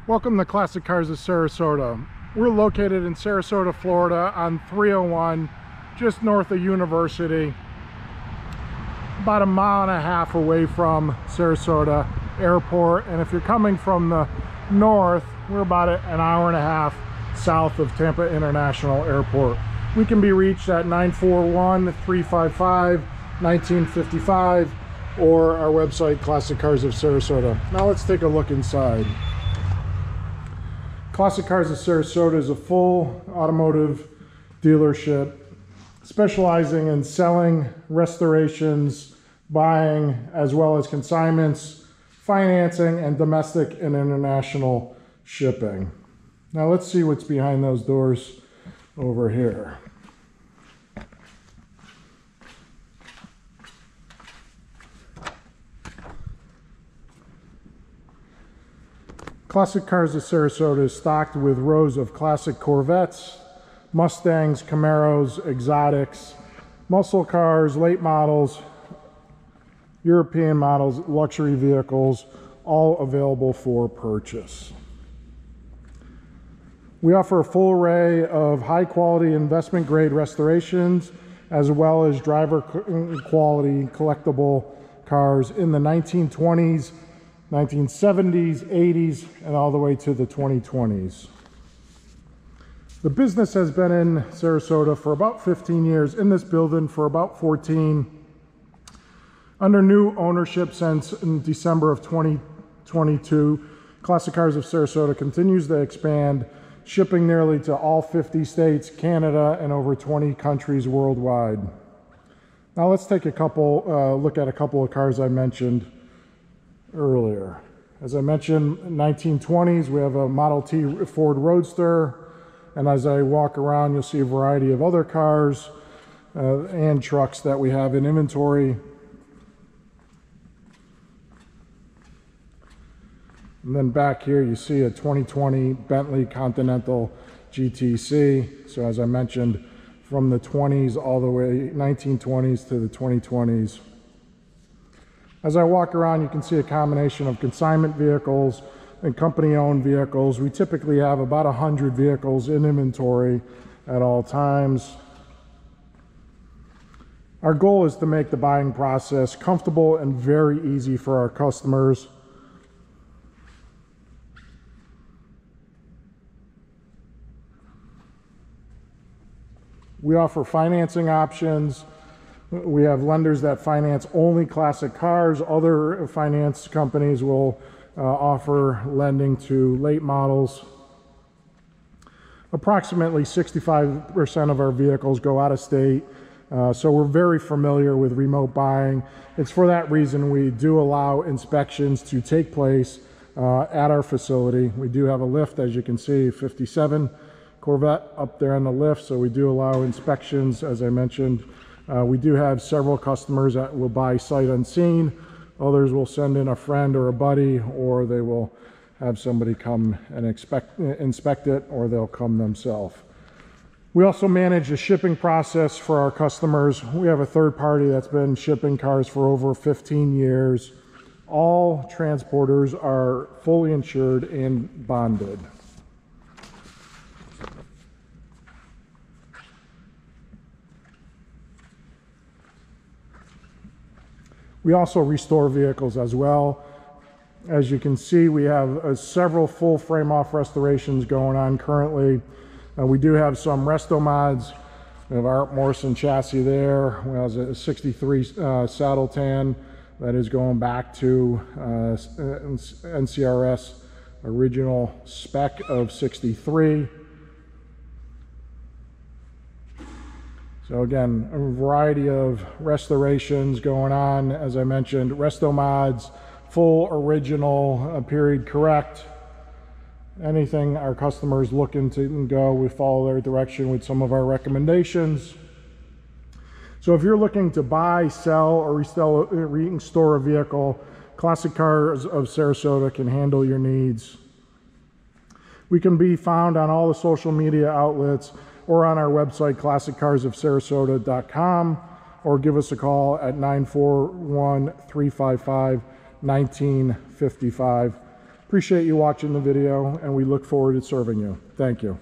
Welcome to Classic Cars of Sarasota. We're located in Sarasota, Florida on 301, just north of University, about a mile and a half away from Sarasota Airport. And if you're coming from the north, we're about an hour and a half south of Tampa International Airport. We can be reached at 941-355-1955 or our website, Classic Cars of Sarasota. Now let's take a look inside. Classic Cars of Sarasota is a full automotive dealership specializing in selling, restorations, buying, as well as consignments, financing, and domestic and international shipping. Now let's see what's behind those doors over here. Classic Cars of Sarasota is stocked with rows of classic Corvettes, Mustangs, Camaros, exotics, muscle cars, late models, European models, luxury vehicles, all available for purchase. We offer a full array of high-quality investment-grade restorations, as well as driver-quality collectible cars in the 1920s, 1970s, 80s, and all the way to the 2020s. The business has been in Sarasota for about 15 years, in this building for about 14, under new ownership since in December of 2022. Classic Cars of Sarasota continues to expand, shipping nearly to all 50 states, Canada, and over 20 countries worldwide. Now let's take a look at a couple of cars I mentioned earlier. As I mentioned, 1920s, we have a Model T Ford Roadster, and as I walk around, you'll see a variety of other cars and trucks that we have in inventory. And then back here, you see a 2020 Bentley Continental GTC. So as I mentioned, from the 20s all the way, 1920s to the 2020s. As I walk around, you can see a combination of consignment vehicles and company-owned vehicles. We typically have about 100 vehicles in inventory at all times. Our goal is to make the buying process comfortable and very easy for our customers. We offer financing options. We have lenders that finance only classic cars. Other finance companies will offer lending to late models. Approximately 65% of our vehicles go out of state, so we're very familiar with remote buying. It's for that reason we do allow inspections to take place at our facility. We do have a lift, as you can see, 57 Corvette up there on the lift, so we do allow inspections, as I mentioned. We do have several customers that will buy sight unseen. Others will send in a friend or a buddy, or they will have somebody come and inspect it, or they'll come themselves. We also manage the shipping process for our customers. We have a third party that's been shipping cars for over 15 years. All transporters are fully insured and bonded. We also restore vehicles as well. As you can see, we have several full frame-off restorations going on currently. We do have some resto mods. We have our Art Morrison chassis there. We have a 63 saddle tan that is going back to NCRS original spec of 63. So again, a variety of restorations going on. As I mentioned, resto mods, full original, period correct. Anything our customers looking to go, we follow their direction with some of our recommendations. So if you're looking to buy, sell, or restore a vehicle, Classic Cars of Sarasota can handle your needs. We can be found on all the social media outlets or on our website, classiccarsofsarasota.com, or give us a call at 941-355-1955. Appreciate you watching the video, and we look forward to serving you. Thank you.